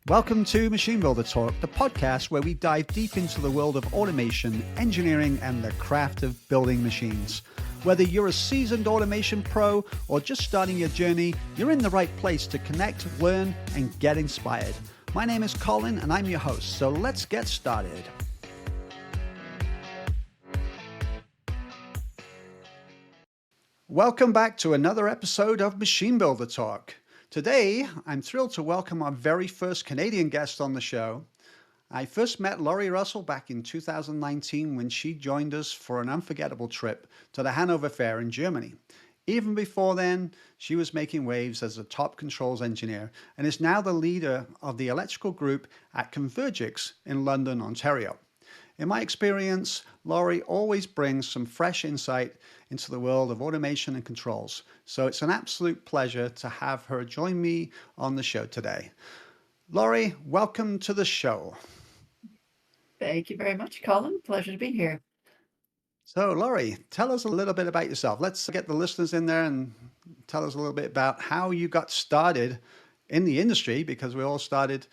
Welcome to Machine Builder Talk, the podcast where we dive deep into the world of automation, engineering, and the craft of building machines. Whether you're a seasoned automation pro or just starting your journey, you're in the right place to connect, learn, and get inspired. My name is Colin, and I'm your host, so let's get started. Welcome back to another episode of Machine Builder Talk. Today, I'm thrilled to welcome our very first Canadian guest on the show. I first met Laurie Russell back in 2019 when she joined us for an unforgettable trip to the Hanover Fair in Germany. Even before then, she was making waves as a top controls engineer and is now the leader of the electrical group at Convergex in London, Ontario. In my experience, Laurie always brings some fresh insight into the world of automation and controls. So it's an absolute pleasure to have her join me on the show today. Laurie, welcome to the show. Thank you very much, Colin. Pleasure to be here. So Laurie, tell us a little bit about yourself. Let's get the listeners in there and tell us a little bit about how you got started in the industry, because we all started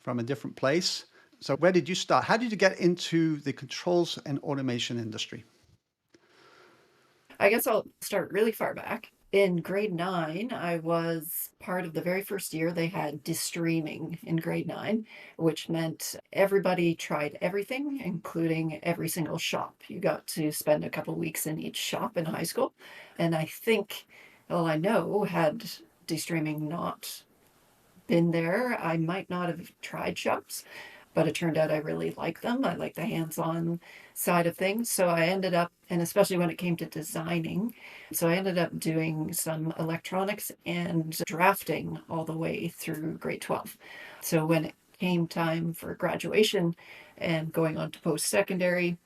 from a different place. So where did you start? How did you get into the controls and automation industry? I guess I'll start really far back. In grade 9, I was part of the very first year they had de-streaming in grade 9, which meant everybody tried everything, including every single shop. You got to spend a couple weeks in each shop in high school. And I think, well, I know, had de-streaming not been there, I might not have tried shops. But it turned out I really like them. I like the hands-on side of things. So I ended up, and especially when it came to designing, so I ended up doing some electronics and drafting all the way through grade 12. So when it came time for graduation and going on to post-secondary,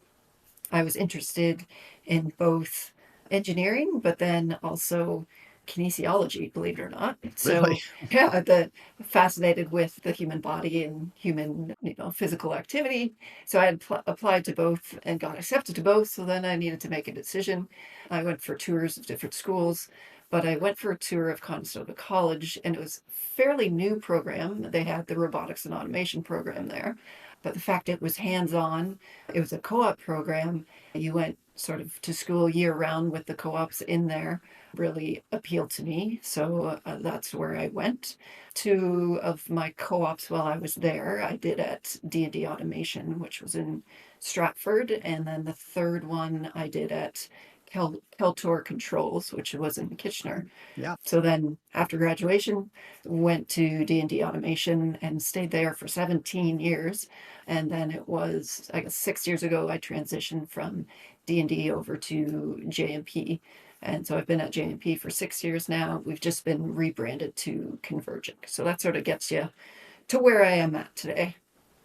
I was interested in both engineering, but then also kinesiology, believe it or not. Really? So yeah, fascinated with the human body and human, physical activity. So I had applied to both and got accepted to both. So then I needed to make a decision. I went for tours of different schools, but I went for a tour of Conestoga College, and it was a fairly new program. They had the robotics and automation program there. But the fact it was hands-on, it was a co-op program. You went sort of to school year round with the co-ops in there, really appealed to me. So that's where I went. Two of my co-ops while I was there, I did at D&D Automation, which was in Stratford. And then the third one I did at Keltor Controls, which was in Kitchener. Yeah. So then after graduation, went to D&D Automation and stayed there for 17 years. And then it was, I guess, 6 years ago, I transitioned from D&D over to JMP. And so I've been at JMP for 6 years now. We've just been rebranded to Convergex. So that sort of gets you to where I am at today.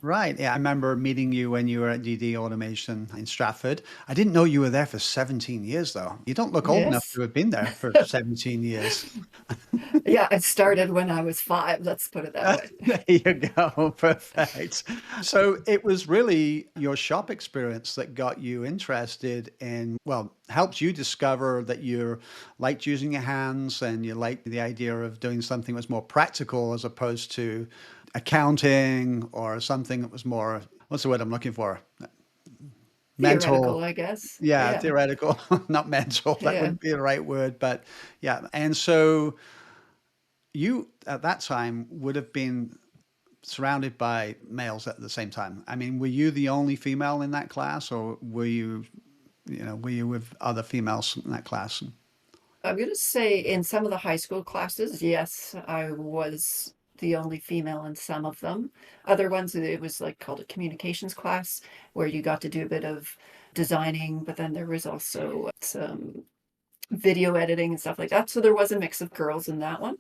Right. Yeah, I remember meeting you when you were at DD Automation in Stratford. I didn't know you were there for 17 years, though. You don't look old enough Yes. to have been there for 17 years. Yeah, I started when I was 5. Let's put it that way. There you go. Perfect. So it was really your shop experience that got you interested in, well, helped you discover that you liked using your hands and you liked the idea of doing something that was more practical as opposed to accounting or something that was more, what's the word I'm looking for? Mental. Theoretical, I guess. Yeah, Yeah. theoretical, not mental. That Yeah. wouldn't be the right word, but yeah. And so you at that time would have been surrounded by males at the same time. I mean, were you the only female in that class, or were you with other females in that class? I'm going to say in some of the high school classes, yes, I was the only female in some of them. Other ones, it was like called a communications class where you got to do a bit of designing, but then there was also some video editing and stuff like that. So there was a mix of girls in that one.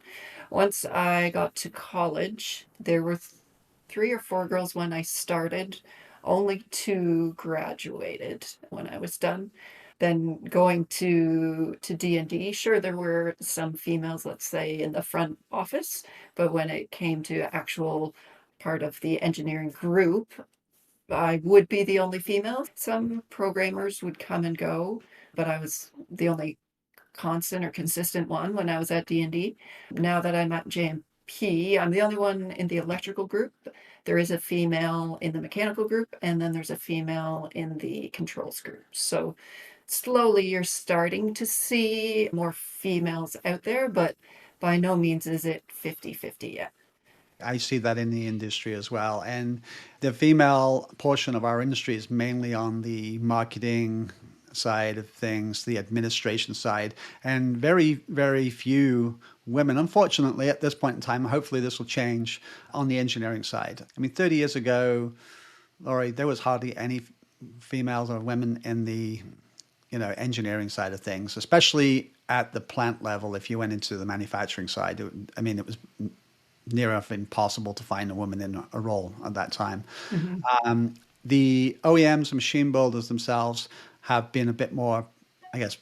Once I got to college, there were 3 or 4 girls when I started. Only 2 graduated when I was done. Then going to D&D, sure, there were some females, let's say, in the front office, but when it came to actual part of the engineering group, I would be the only female. Some programmers would come and go, but I was the only constant or consistent one when I was at D&D. Now that I'm at I'm the only one in the electrical group. There is a female in the mechanical group, and then there's a female in the controls group. So slowly you're starting to see more females out there, but by no means is it 50-50 yet. I see that in the industry as well. And the female portion of our industry is mainly on the marketing side of things, the administration side, and very, very few women, unfortunately, at this point in time. Hopefully, this will change on the engineering side. I mean, 30 years ago, Laurie, there was hardly any females or women in the engineering side of things, especially at the plant level. If you went into the manufacturing side, I mean, it was near enough impossible to find a woman in a role at that time. Mhm. The OEMs, machine builders themselves, have been a bit more, I guess,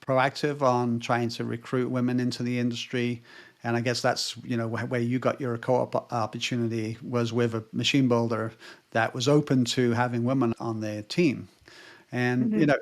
proactive on trying to recruit women into the industry. And I guess that's, where you got your co-op opportunity was with a machine builder that was open to having women on their team. And, Mhm.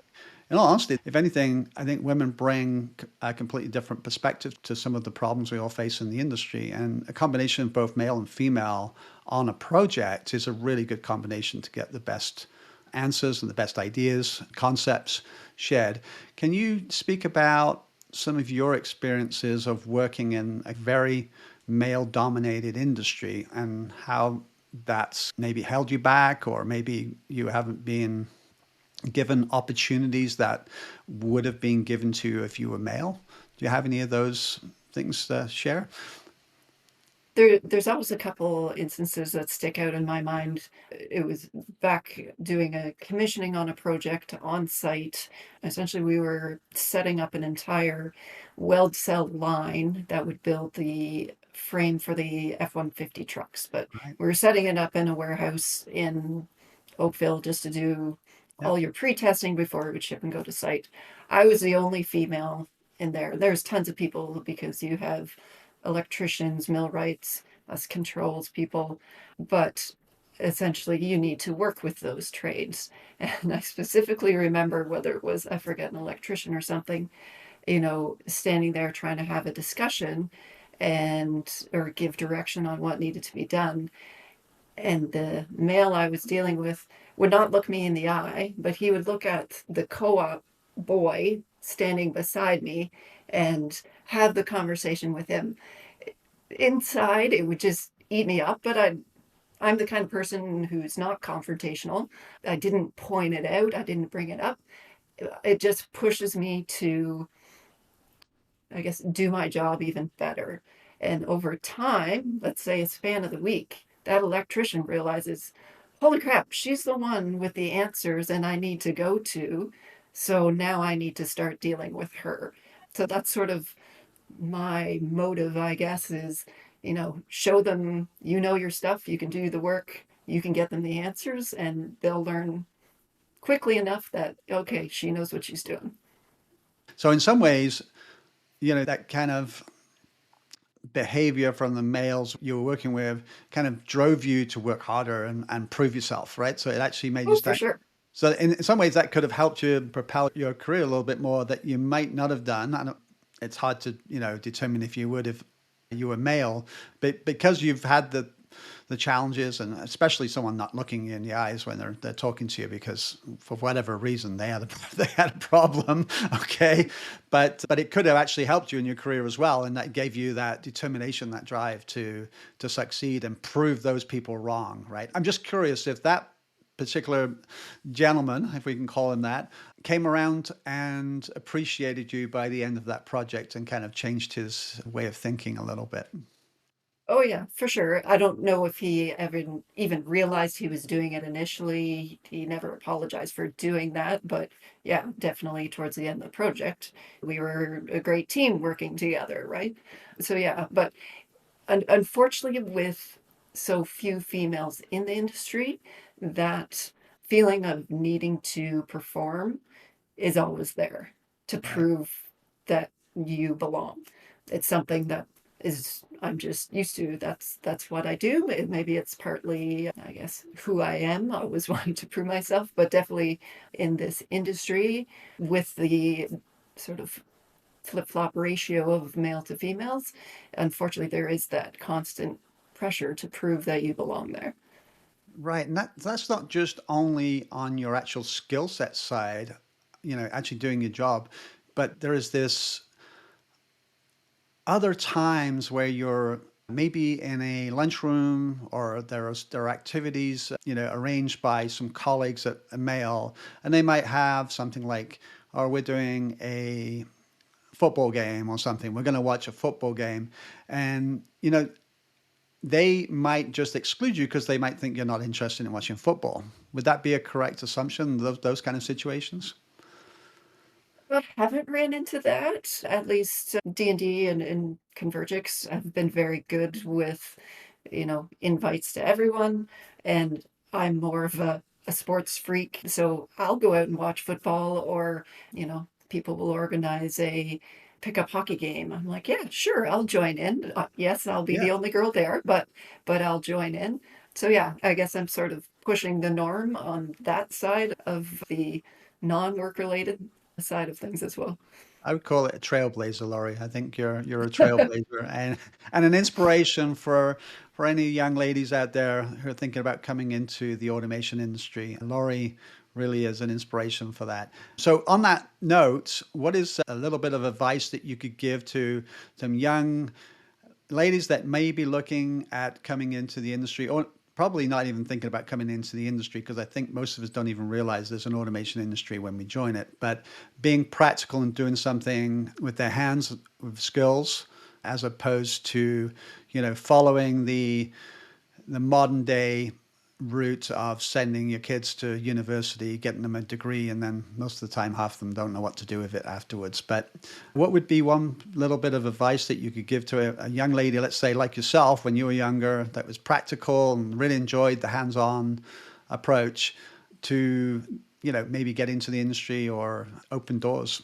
in all honesty, if anything, I think women bring a completely different perspective to some of the problems we all face in the industry. And a combination of both male and female on a project is a really good combination to get the best answers and the best ideas, concepts shared. Can you speak about some of your experiences of working in a very male dominated industry and how that's maybe held you back, or maybe you haven't been given opportunities that would have been given to you if you were male? Do you have any of those things to share? There's always a couple instances that stick out in my mind. It was back doing a commissioning on a project on site. Essentially, we were setting up an entire weld cell line that would build the frame for the F-150 trucks. But Right. we were setting it up in a warehouse in Oakville just to do Yep. all your pre-testing before it would ship and go to site. I was the only female in there. There's tons of people because you have electricians, millwrights, us controls people, but essentially you need to work with those trades. And I specifically remember whether it was, I forget, an electrician or something, standing there trying to have a discussion and or give direction on what needed to be done. And the male I was dealing with would not look me in the eye, but he would look at the co-op boy standing beside me and have the conversation with him. Inside, it would just eat me up, but I'm the kind of person who's not confrontational. I didn't point it out, I didn't bring it up. It just pushes me to, I guess, do my job even better. And over time, let's say a span of the week, that electrician realizes, holy crap, she's the one with the answers and I need to go to. So now I need to start dealing with her. So that's sort of my motive, I guess, is, show them you know your stuff, you can do the work, you can get them the answers, and they'll learn quickly enough that, okay, she knows what she's doing. So in some ways, that kind of behavior from the males you were working with kind of drove you to work harder and prove yourself, right? So it actually made you Oh, for stand. sure. So in some ways, that could have helped you propel your career a little bit more that you might not have done. And it's hard to determine if you would if you were male, but because you've had the challenges, and especially someone not looking you in the eyes when they're talking to you because for whatever reason they had a, they had a problem. Okay, but it could have actually helped you in your career as well, and that gave you that determination, that drive to succeed and prove those people wrong. Right? I'm just curious if that particular gentleman, if we can call him that, came around and appreciated you by the end of that project and kind of changed his way of thinking a little bit. Oh yeah, for sure. I don't know if he ever even realized he was doing it initially. He never apologized for doing that, but yeah, definitely towards the end of the project, we were a great team working together, right? So yeah, but unfortunately, with so few females in the industry, that feeling of needing to perform is always there to Right. prove that you belong. It's something that is I'm just used to. That's what I do. Maybe it's partly, I guess, who I am. I always wanting to prove myself, but definitely in this industry with the sort of flip-flop ratio of male to females, unfortunately, there is that constant pressure to prove that you belong there. Right, and that's not just only on your actual skill set side, actually doing your job, but there is this other times where you're maybe in a lunchroom or there are activities, arranged by some colleagues at a male, and they might have something like, "Oh, we're doing a football game or something. We're going to watch a football game," and they might just exclude you because they might think you're not interested in watching football. Would that be a correct assumption? Those kind of situations? I haven't ran into that. At least D&D and Convergex have been very good with, invites to everyone. And I'm more of a sports freak. So I'll go out and watch football or, people will organize a pickup hockey game. I'm like, yeah, sure, I'll join in. Yes, I'll be Yeah. the only girl there, but I'll join in. So yeah, I guess I'm sort of pushing the norm on that side of the non-work related side of things as well. I would call it a trailblazer, Laurie. I think you're a trailblazer and an inspiration for any young ladies out there who are thinking about coming into the automation industry. Laurie really is an inspiration for that. So on that note, what is a little bit of advice that you could give to some young ladies that may be looking at coming into the industry or probably not even thinking about coming into the industry because I think most of us don't even realize there's an automation industry when we join it. But being practical and doing something with their hands with skills as opposed to, following the modern day route of sending your kids to university, getting them a degree, and then most of the time, half of them don't know what to do with it afterwards. But what would be one little bit of advice that you could give to a young lady, let's say like yourself, when you were younger, that was practical and really enjoyed the hands-on approach to, maybe get into the industry or open doors?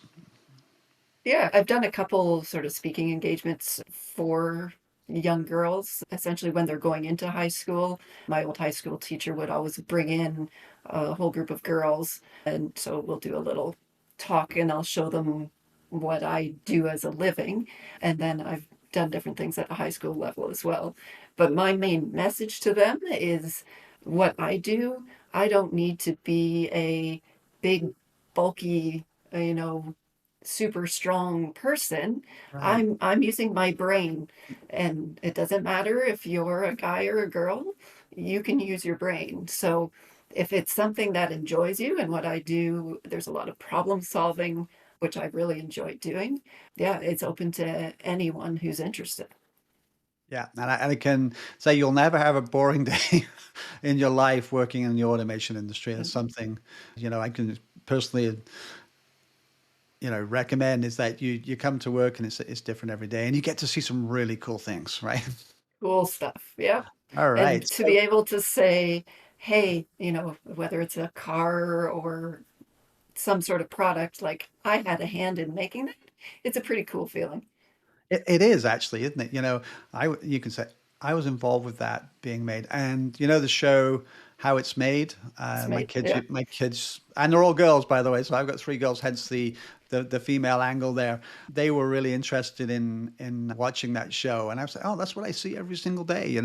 Yeah, I've done a couple sort of speaking engagements for young girls, essentially when they're going into high school. My old high school teacher would always bring in a whole group of girls, and so we'll do a little talk and I'll show them what I do as a living. And then I've done different things at the high school level as well. But my main message to them is what I do, I don't need to be a big, bulky, you know, super strong person. Right. I'm using my brain, and it doesn't matter if you're a guy or a girl, you can use your brain. So if it's something that enjoys you, and what I do, there's a lot of problem solving, which I really enjoy doing. Yeah, it's open to anyone who's interested. Yeah, and I can say you'll never have a boring day in your life working in the automation industry. That's something, I can personally, recommend is that you come to work and it's different every day and you get to see some really cool things, right? Cool stuff. Yeah. All And right. to be So able to say, hey, whether it's a car or some sort of product, like I had a hand in making that, it's a pretty cool feeling. it is actually, isn't it? You can say I was involved with that being made, and the show How It's Made. It's My made, kids, yeah. my kids, and they're all girls, by the way. So I've got three girls, hence the female angle there. They were really interested in watching that show, and I was like, oh, that's what I see every single day.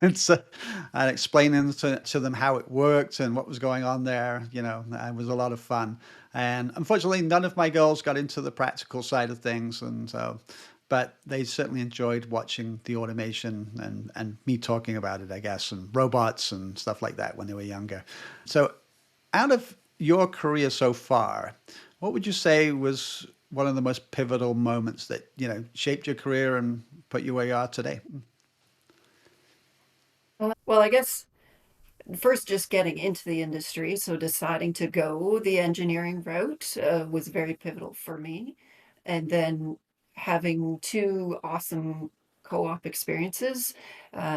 It's and explaining to them how it worked and what was going on there. It was a lot of fun. And unfortunately, none of my girls got into the practical side of things, and so but they certainly enjoyed watching the automation and me talking about it, I guess, and robots and stuff like that when they were younger. So, out of your career so far, what would you say was one of the most pivotal moments that, shaped your career and put you where you are today? Well, I guess first just getting into the industry, so deciding to go the engineering route was very pivotal for me. And then having two awesome co-op experiences.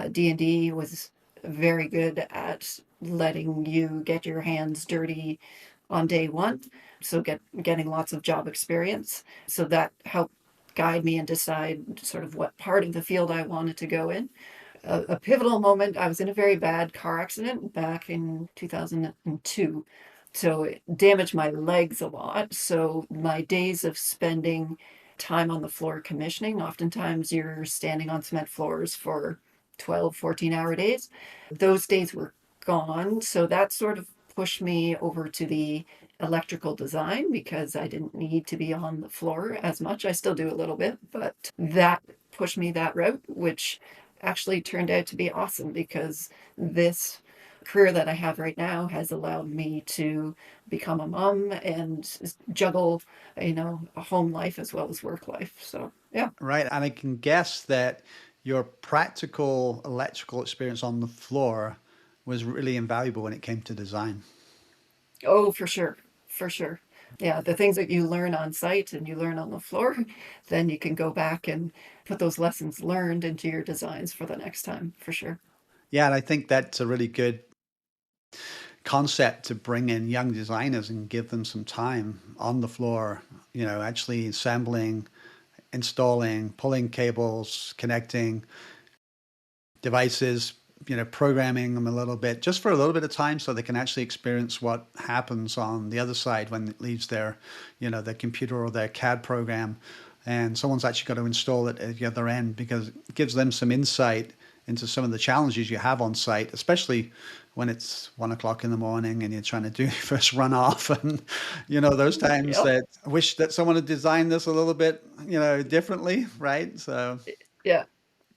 D&D was very good at letting you get your hands dirty on day one, so getting lots of job experience. So that helped guide me and decide sort of what part of the field I wanted to go in. A pivotal moment, I was in a very bad car accident back in 2002. So it damaged my legs a lot. So my days of spending time on the floor commissioning. Oftentimes you're standing on cement floors for 12, 14-hour days. Those days were gone. So that sort of pushed me over to the electrical design because I didn't need to be on the floor as much. I still do a little bit, but that pushed me that route, which actually turned out to be awesome because this career that I have right now has allowed me to become a mom and juggle, a home life as well as work life. So, yeah. Right. And I can guess that your practical electrical experience on the floor was really invaluable when it came to design. Oh, for sure. For sure. Yeah, the things that you learn on site and you learn on the floor, then you can go back and put those lessons learned into your designs for the next time, for sure. Yeah, and I think that's a really good concept to bring in young designers and give them some time on the floor, actually assembling, installing, pulling cables, connecting devices, programming them a little bit, just for a little bit of time so they can actually experience what happens on the other side when it leaves their computer or their CAD program. And someone's actually got to install it at the other end because it gives them some insight into some of the challenges you have on site, especially when it's 1 o'clock in the morning and you're trying to do your first run off and those times Yep. that I wish that someone had designed this a little bit differently, right? So Yeah.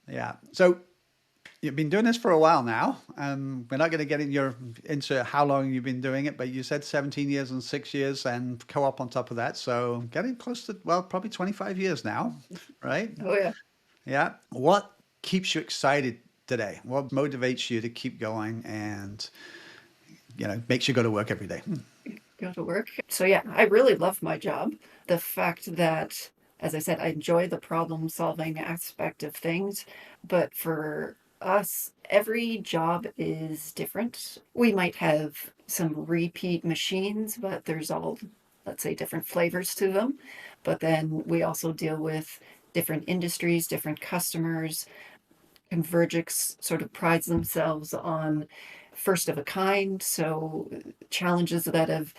yeah. So you've been doing this for a while now. We're not going to get into how long you've been doing it, but you said 17 years and 6 years and co-op on top of that. So getting close to, well, probably 25 years now, right? Oh, yeah. Yeah. What keeps you excited today? What motivates you to keep going and, makes you go to work every day? Go to work. So, yeah, I really love my job. The fact that, as I said, I enjoy the problem solving aspect of things. But for us, every job is different. We might have some repeat machines, but there's all, let's say, different flavors to them. But then we also deal with different industries, different customers. Convergex sort of prides themselves on first of a kind, so challenges that have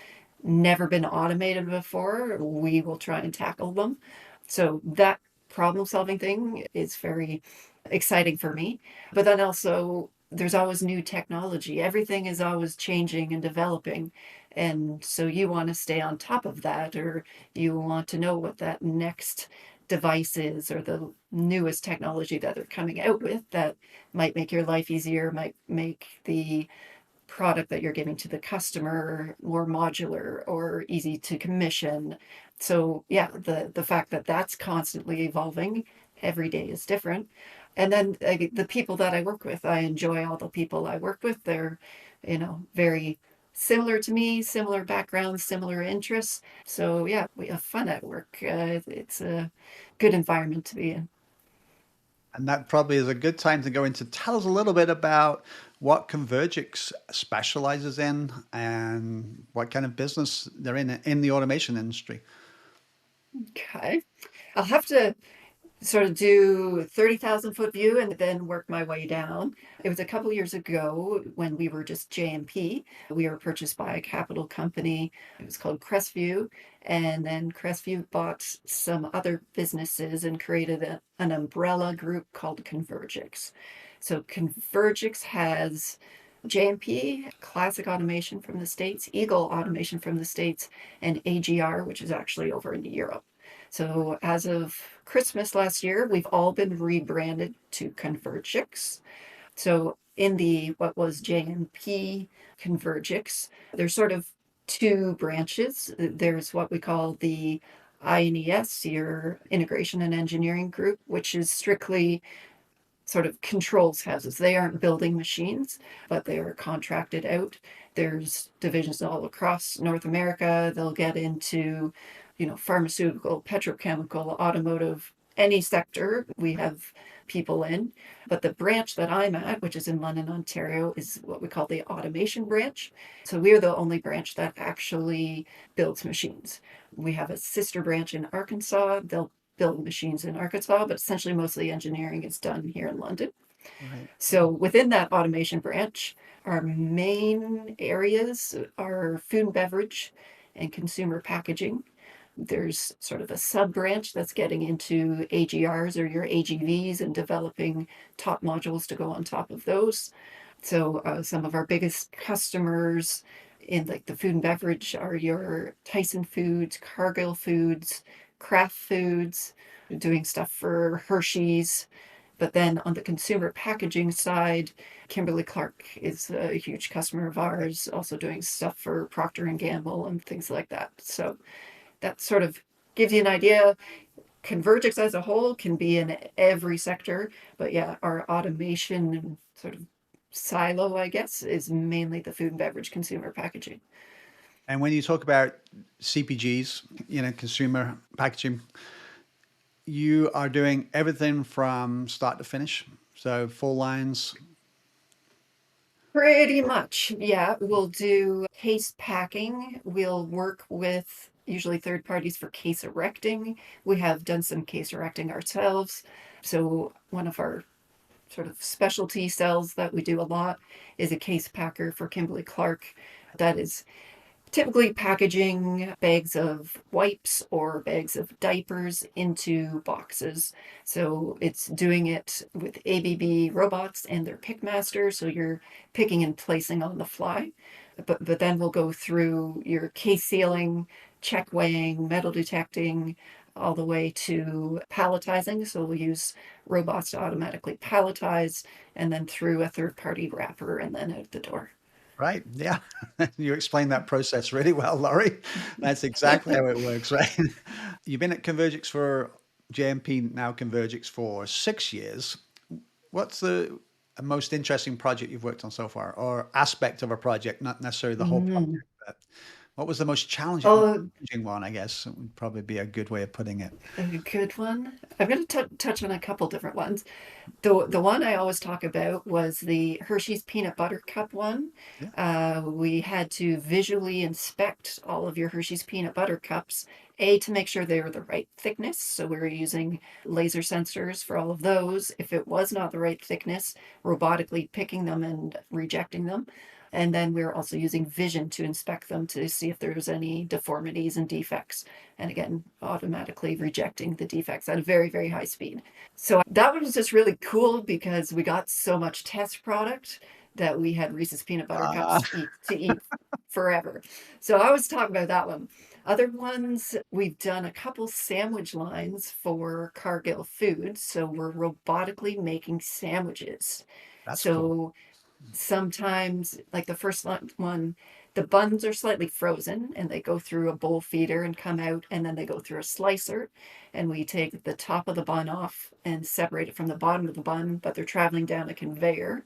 never been automated before, we will try and tackle them. So that problem solving thing is very exciting for me. But then also, there's always new technology. Everything is always changing and developing. And so you want to stay on top of that, or you want to know what that next device is, or the newest technology that they're coming out with that might make your life easier, might make the product that you're giving to the customer more modular or easy to commission. So yeah, the fact that that's constantly evolving, every day is different. And then the people that I work with, I enjoy all the people I work with. They're, very similar to me, similar backgrounds, similar interests. So yeah, we have fun at work. It's a good environment to be in. And that probably is a good time to go into tell us a little bit about what Convergix specializes in and what kind of business they're in the automation industry. Okay. I'll have to sort of do 30,000-foot view and then work my way down. It was a couple years ago when we were just JMP. We were purchased by a capital company. It was called Crestview. And then Crestview bought some other businesses and created an umbrella group called Convergex. So Convergex has JMP, Classic Automation from the States, Eagle Automation from the States, and AGR, which is actually over in Europe. So as of Christmas last year, we've all been rebranded to Convergex. So in the what was JMP Convergex, there's sort of two branches. There's what we call the INES, your Integration and Engineering Group, which is strictly sort of controls houses. They aren't building machines, but they are contracted out. There's divisions all across North America. They'll get into, pharmaceutical, petrochemical, automotive, any sector we have people in. But the branch that I'm at, which is in London, Ontario, is what we call the automation branch. So we're the only branch that actually builds machines. We have a sister branch in Arkansas. They'll build machines in Arkansas, but essentially most of the engineering is done here in London. Right. So within that automation branch, our main areas are food and beverage and consumer packaging. There's sort of a sub branch that's getting into AGRs or your AGVs and developing top modules to go on top of those. So some of our biggest customers in like the food and beverage are your Tyson Foods, Cargill Foods, Kraft Foods, doing stuff for Hershey's. But then on the consumer packaging side, Kimberly Clark is a huge customer of ours, also doing stuff for Procter and Gamble and things like that. So that sort of gives you an idea. Convergex as a whole can be in every sector, but yeah, our automation sort of silo, I guess, is mainly the food and beverage consumer packaging. And when you talk about CPGs, consumer packaging, you are doing everything from start to finish. So full lines. Pretty much, yeah. We'll do case packing. We'll work with usually third parties for case erecting. We have done some case erecting ourselves. So one of our sort of specialty cells that we do a lot is a case packer for Kimberly Clark. That is typically packaging bags of wipes or bags of diapers into boxes. So it's doing it with ABB robots and their pickmaster. So you're picking and placing on the fly. But then we'll go through your case sealing, check weighing, metal detecting, all the way to palletizing. So we'll use robots to automatically palletize and then through a third party wrapper and then out the door. Right. Yeah. You explained that process really well, Laurie. That's exactly how it works, right? You've been at Convergex for JMP, now Convergex for 6 years. What's the most interesting project you've worked on so far, or aspect of a project, not necessarily the whole Mm. project, but what was the most Oh, challenging one, I guess, would probably be a good way of putting it. a good one. I'm going to touch on a couple different ones. The one I always talk about was the Hershey's peanut butter cup one. Yeah, We had to visually inspect all of your Hershey's peanut butter cups, A, to make sure they were the right thickness. So we were using laser sensors for all of those. If it was not the right thickness, robotically picking them and rejecting them. And then we were also using vision to inspect them to see if there was any deformities and defects. And again, automatically rejecting the defects at a very, very high speed. So that one was just really cool because we got so much test product that we had Reese's peanut butter uh, cups to eat forever. So I was talking about that one. Other ones, we've done a couple sandwich lines for Cargill Foods. So we're robotically making sandwiches. that's cool. So sometimes, like the first one, the buns are slightly frozen and they go through a bowl feeder and come out, and then they go through a slicer. And we take the top of the bun off and separate it from the bottom of the bun, but they're traveling down a conveyor.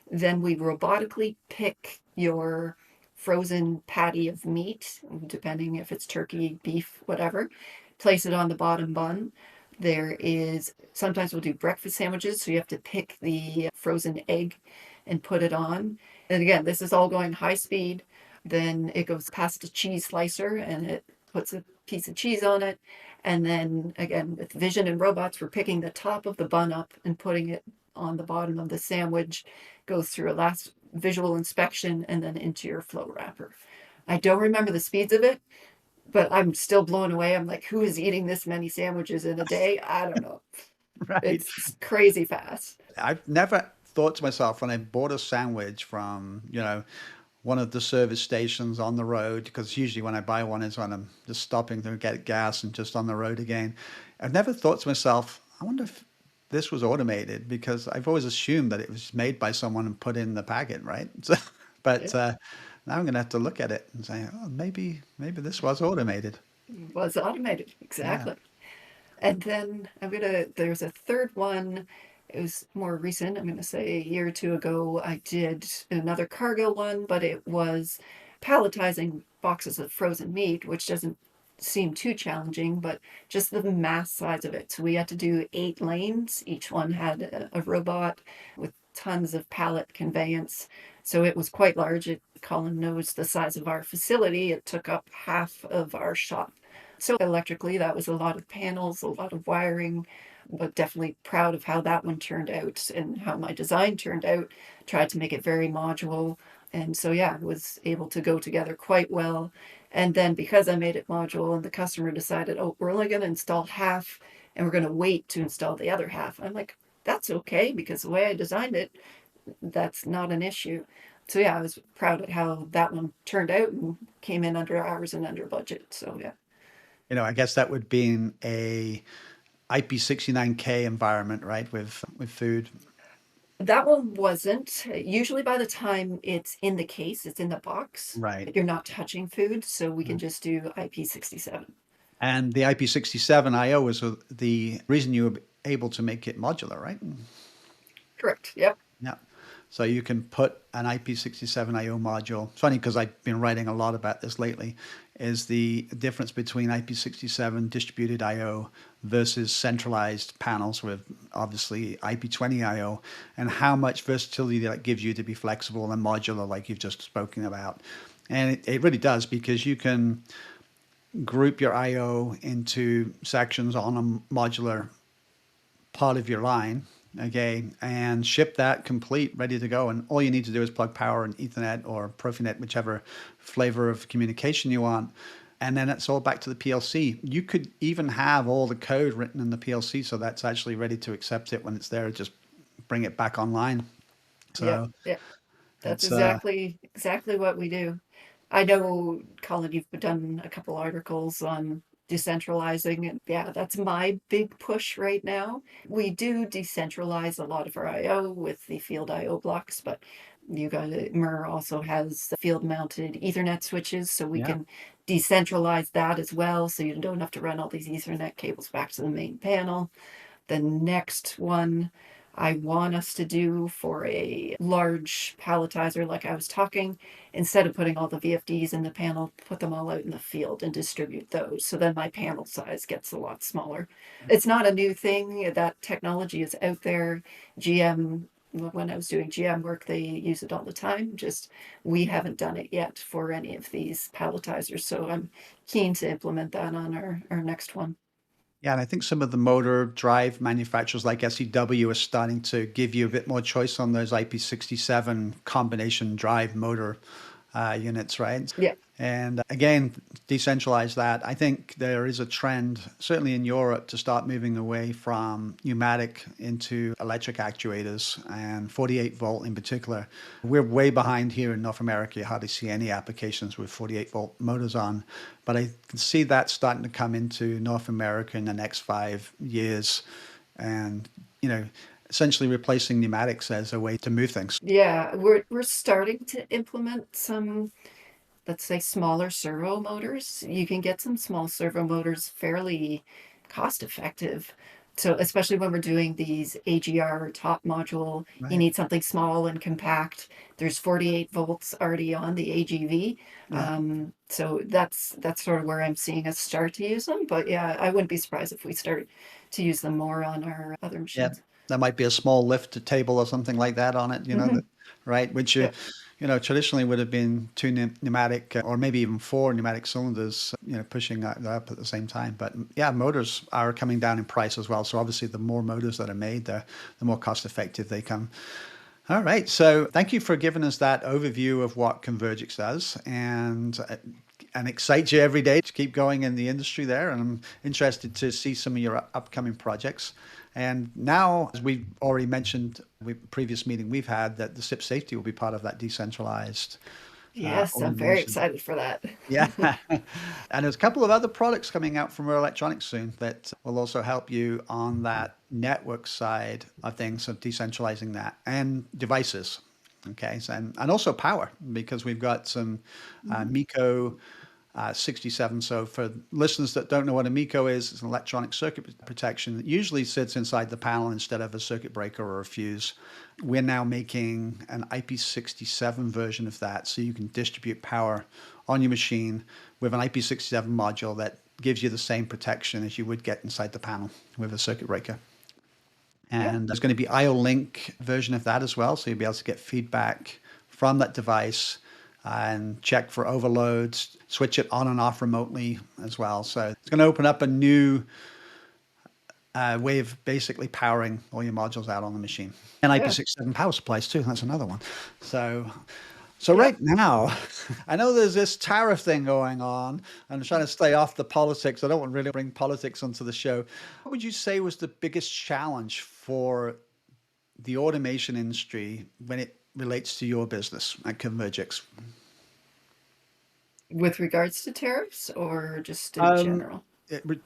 Then we robotically pick your frozen patty of meat, depending if it's turkey, beef, whatever, place it on the bottom bun. There is sometimes we'll do breakfast sandwiches, so you have to pick the frozen egg and put it on. And again, this is all going high speed. Then it goes past a cheese slicer and it puts a piece of cheese on it. And then again, with vision and robots, we're picking the top of the bun up and putting it on the bottom of the sandwich, goes through a last visual inspection, and then into your flow wrapper. I don't remember the speeds of it, but I'm still blown away. I'm like, who is eating this many sandwiches in a day? I don't know. Right. It's crazy fast. I've never thought to myself when I bought a sandwich from, one of the service stations on the road, because usually when I buy one is when I'm just stopping to get gas and just on the road again. I've never thought to myself, I wonder if this was automated, because I've always assumed that it was made by someone and put in the packet, right? So, but It now I'm going to have to look at it and say, oh, maybe this was automated. was automated, Yeah. exactly. And then there's a third one. It was more recent. I'm gonna say a year or two ago, I did another cargo one, but it was palletizing boxes of frozen meat, which doesn't seem too challenging, but just the mass size of it. So we had to do 8 lanes. Each one had a robot with tons of pallet conveyance. So it was quite large. Colin knows the size of our facility. It took up half of our shop. So electrically, that was a lot of panels, a lot of wiring, but definitely proud of how that one turned out and how my design turned out. Tried to make it very modular, And so, yeah, it was able to go together quite well. And then because I made it modular and the customer decided, oh, we're only going to install half and we're going to wait to install the other half. I'm like, that's okay because the way I designed it, that's not an issue. So yeah, I was proud at how that one turned out and came in under hours and under budget. So yeah. I guess that would be in a IP69K environment, right? With food. That one wasn't. Usually by the time it's in the case, it's in the box, Right. you're not touching food, so we can Right. just do IP67. And the IP67 IO was the reason you were able to make it modular, right? Correct. Yep. Yeah. So you can put an IP67 IO module. It's funny because I've been writing a lot about this lately, is the difference between IP67 distributed IO versus centralized panels with obviously IP20 IO, and how much versatility that gives you to be flexible and modular like you've just spoken about. And it really does, because you can group your IO into sections on a modular part of your line, okay, and ship that complete, ready to go. And all you need to do is plug power and Ethernet or Profinet, whichever flavor of communication you want. And then it's all back to the PLC. You could even have all the code written in the PLC, so that's actually ready to accept it when it's there. Just bring it back online. Yep. So Yep. That's it's exactly what we do. I know, Colin, you've done a couple articles on decentralizing, and yeah, that's my big push right now. We do decentralize a lot of our I/O with the field I/O blocks, but you got Mer also has field mounted Ethernet switches, so we yeah. can decentralize that as well, so you don't have to run all these Ethernet cables back to the main panel. The next one I want us to do for a large palletizer, like I was talking, instead of putting all the VFDs in the panel, put them all out in the field and distribute those. So then my panel size gets a lot smaller. It's not a new thing. That technology is out there. GM, when I was doing GM work, they use it all the time. Just we haven't done it yet for any of these palletizers. So I'm keen to implement that on our next one. Yeah, and I think some of the motor drive manufacturers like SEW are starting to give you a bit more choice on those IP67 combination drive motor units, right? Yeah. And again, decentralize that. I think there is a trend, certainly in Europe, to start moving away from pneumatic into electric actuators and 48 volt in particular. We're way behind here in North America. You hardly see any applications with 48 volt motors on, but I can see that starting to come into North America in the next 5 years. And, essentially replacing pneumatics as a way to move things. Yeah, we're starting to implement some, let's say, smaller servo motors. You can get some small servo motors fairly cost effective. So especially when we're doing these AGR top module, you Right. need something small and compact. There's 48 volts already on the AGV. Yeah. So that's sort of where I'm seeing us start to use them. But yeah, I wouldn't be surprised if we start to use them more on our other Yeah, machines. there might be a small lift table or something like that on it, Hmm. right? Which, Yeah. traditionally would have been two pneumatic or maybe even four pneumatic cylinders, pushing that up at the same time. But yeah, motors are coming down in price as well. So obviously, the more motors that are made, the more cost effective they come. All right. So thank you for giving us that overview of what Convergex does, and excites you every day to keep going in the industry there. And I'm interested to see some of your upcoming projects. And now, as we've already mentioned, previous meeting we've had, that the SIP safety will be part of that decentralized Yes, I'm very organization. excited for that. Yeah. And there's a couple of other products coming out from Euro Electronics soon that will also help you on that network side of things, of decentralizing that and devices. Okay. So, and also power, because we've got some Miko 67. So for listeners that don't know what a Miko is, it's an electronic circuit protection that usually sits inside the panel instead of a circuit breaker or a fuse. We're now making an IP67 version of that, so you can distribute power on your machine with an IP67 module that gives you the same protection as you would get inside the panel with a circuit breaker. Yeah. And there's going to be IO Link version of that as well, so you'll be able to get feedback from that device and check for overloads, switch it on and off remotely as well. So it's going to open up a new way of basically powering all your modules out on the machine. And Yeah. IP67 power supplies too, that's another one. So So Yep. right now, I know there's this tariff thing going on. I'm trying to stay off the politics. I don't want to really bring politics onto the show. What would you say was the biggest challenge for the automation industry when it relates to your business at Convergex? With regards to tariffs or just in Um, general?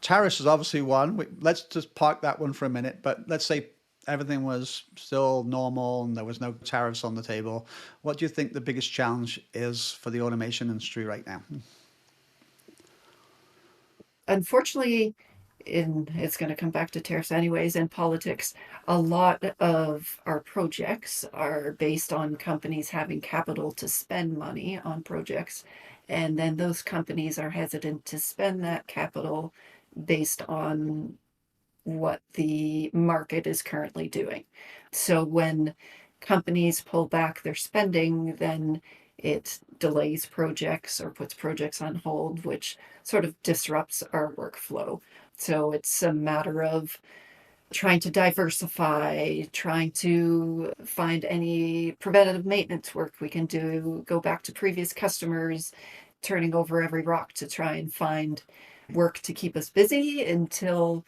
Tariffs is obviously one. Let's just park that one for a minute. But let's say everything was still normal and there was no tariffs on the table. What do you think the biggest challenge is for the automation industry right now? Unfortunately, it's going to come back to tariffs anyways and politics. A lot of our projects are based on companies having capital to spend money on projects, and then those companies are hesitant to spend that capital based on what the market is currently doing. So when companies pull back their spending, then it delays projects or puts projects on hold, which sort of disrupts our workflow. So it's a matter of trying to diversify, trying to find any preventative maintenance work we can do, go back to previous customers, turning over every rock to try and find work to keep us busy until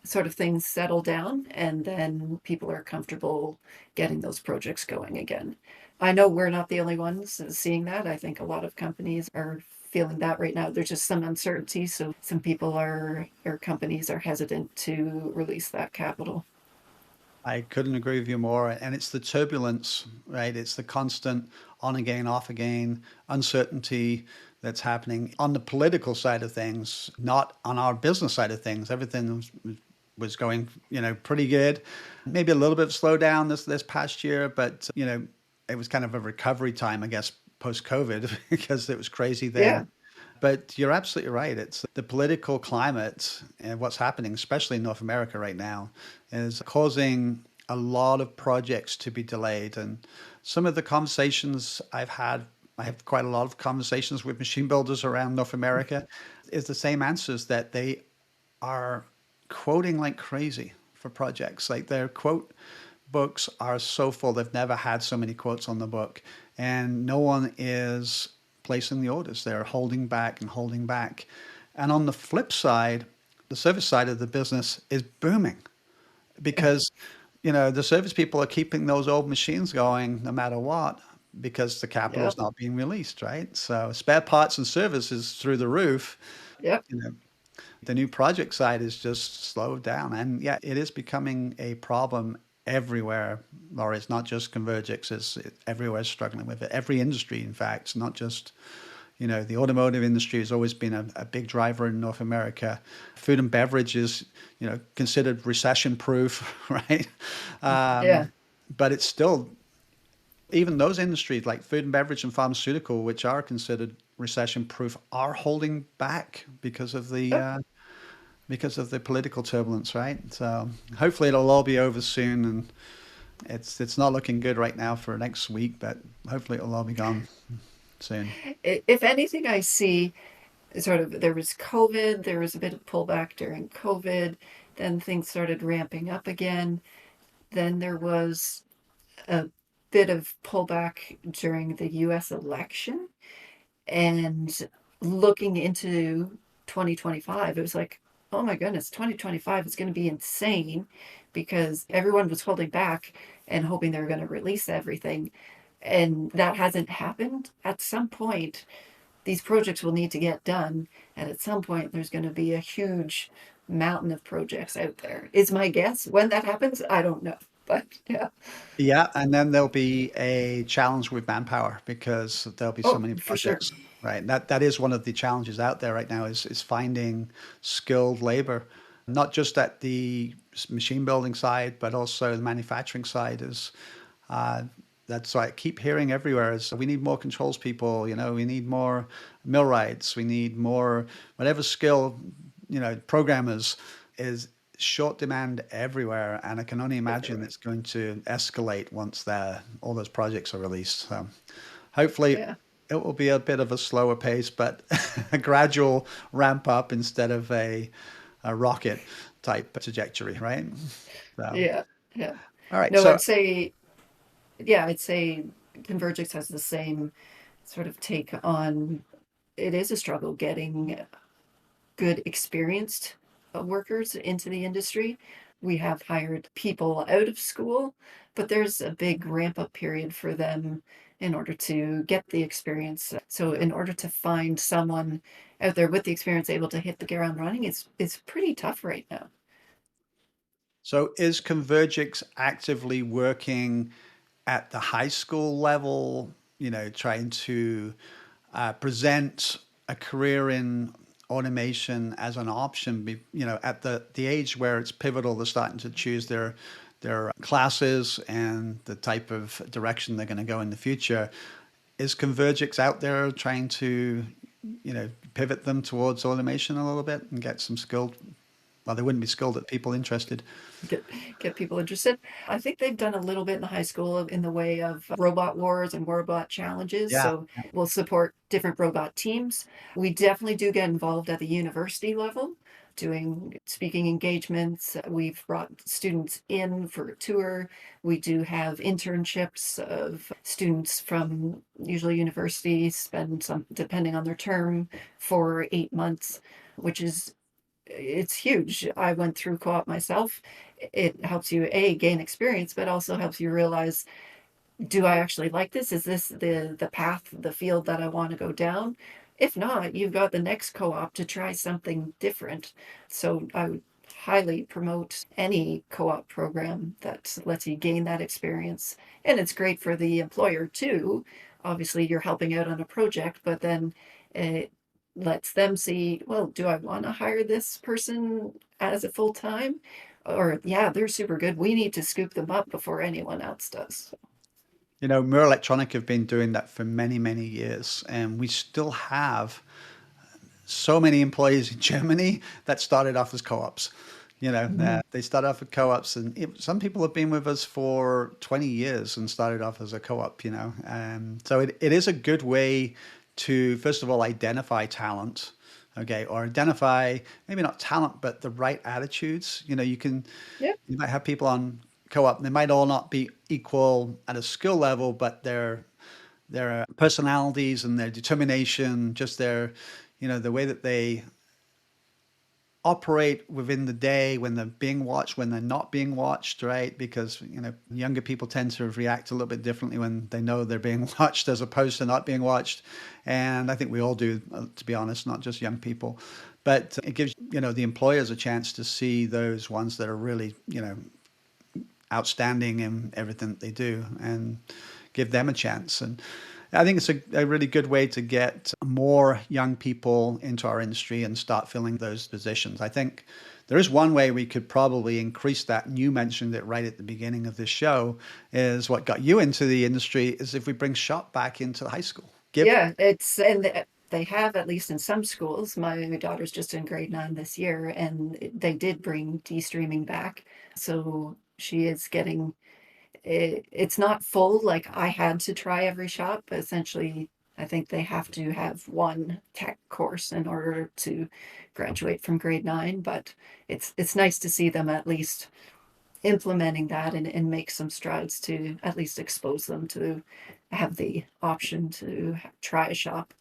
sort of things settle down and then people are comfortable getting those projects going again. I know we're not the only ones seeing that. I think a lot of companies are feeling that right now. There's just some uncertainty, so some people are or companies are hesitant to release that capital. I couldn't agree with you more. And it's the turbulence, right? It's the constant on again, off again, uncertainty that's happening on the political side of things, not on our business side of things. Everything was going, pretty good. Maybe a little bit of slowdown this past year, but it was kind of a recovery time, I guess, post COVID because it was crazy Yeah. then. But you're absolutely right. It's the political climate and what's happening, especially in North America right now, is causing a lot of projects to be delayed. And some of the conversations I've had, I have quite a lot of conversations with machine builders around North America, is the same answers that they are quoting like crazy for projects. Like their quote books are so full. They've never had so many quotes on the book, and no one is placing the orders. They're holding back and holding back. And on the flip side, the service side of the business is booming because the service people are keeping those old machines going no matter what because the capital Yep. is not being released, right? So spare parts and services through the roof. Yep. You know, the new project side is just slowed down. And yeah, it is becoming a problem everywhere, Laura. It's not just Convergex, everywhere struggling with it. Every industry, in fact, not just, the automotive industry has always been a big driver in North America. Food and beverage is, considered recession proof, right? Yeah. But it's still, even those industries like food and beverage and pharmaceutical, which are considered recession proof, are holding back Yep. because of the political turbulence, right? So hopefully it'll all be over soon, and it's not looking good right now for next week, but hopefully it'll all be gone soon. If anything, I see sort of there was COVID, there was a bit of pullback during COVID, then things started ramping up again. Then there was a bit of pullback during the US election. And looking into 2025, it was like, oh my goodness, 2025 is going to be insane because everyone was holding back and hoping they were going to release everything. And that hasn't happened. At some point, these projects will need to get done. And at some point, there's going to be a huge mountain of projects out there, is my guess. When that happens, I don't know. But yeah. Yeah, and then there'll be a challenge with manpower because there'll be so Oh, many for sure. projects, right? That is one of the challenges out there right now is finding skilled labor, not just at the machine building side, but also the manufacturing side is uh, that's what I keep hearing everywhere is we need more controls people, we need more millwrights, we need more whatever skill, programmers is short demand everywhere, and I can only imagine Everywhere. it's going to escalate once all those projects are released. So hopefully Yeah. it will be a bit of a slower pace, but a gradual ramp up instead of a rocket type trajectory, right? So, Yeah. Yeah. all right. No, So I'd say, yeah, I'd say Convergex has the same sort of take on it is a struggle getting good experienced workers into the industry. We have hired people out of school, but there's a big ramp up period for them in order to get the experience. So in order to find someone out there with the experience able to hit the ground running, it's pretty tough right now. So is Convergix actively working at the high school level, trying to present a career in automation as an option, at the age where it's pivotal, they're starting to choose their classes and the type of direction they're going to go in the future. Is Convergix out there trying to, pivot them towards automation a little bit and get some skilled, well, they wouldn't be skilled at people interested. get get people interested. I think they've done a little bit in the high school in the way of robot wars and robot challenges. Yeah. So we'll support different robot teams. We definitely do get involved at the university level, doing speaking engagements. We've brought students in for a tour. We do have internships of students from usually universities spend some, depending on their term, for 8 months, which is it's huge. I went through co-op myself. It helps you gain experience, but also helps you realize, do I actually like this? Is this the path, the field that I want to go down? If not, you've got the next co-op to try something different. So I would highly promote any co-op program that lets you gain that experience. And it's great for the employer too. Obviously, you're helping out on a project, but then it lets them see, well, do I want to hire this person as a full time? Or, yeah, they're super good. We need to scoop them up before anyone else does. Muir Electronic have been doing that for many, many years, and we still have so many employees in Germany that started off as co-ops. Mhm. They started off with co-ops, and some people have been with us for 20 years and started off as a co-op. So it is a good way to, first of all, identify talent, okay, or identify maybe not talent, but the right attitudes. Yeah. You might have people on co-op, they might all not be equal at a skill level, but their personalities and their determination, just the way that they operate within the day when they're being watched, when they're not being watched, right? Because, younger people tend to react a little bit differently when they know they're being watched as opposed to not being watched. And I think we all do, to be honest, not just young people. But it gives, the employers a chance to see those ones that are really, outstanding in everything that they do and give them a chance. And I think it's a really good way to get more young people into our industry and start filling those positions. I think there is one way we could probably increase that, and you mentioned it right at the beginning of this show, is what got you into the industry is if we bring shop back into the high school. Yeah, they have, at least in some schools. My daughter's just in grade 9 this year, and they did bring de-streaming back. So she is getting it's not full, like I had to try every shop. But essentially, I think they have to have one tech course in order to graduate from grade 9. But it's nice to see them at least implementing that and make some strides to at least expose them to have the option to try a shop.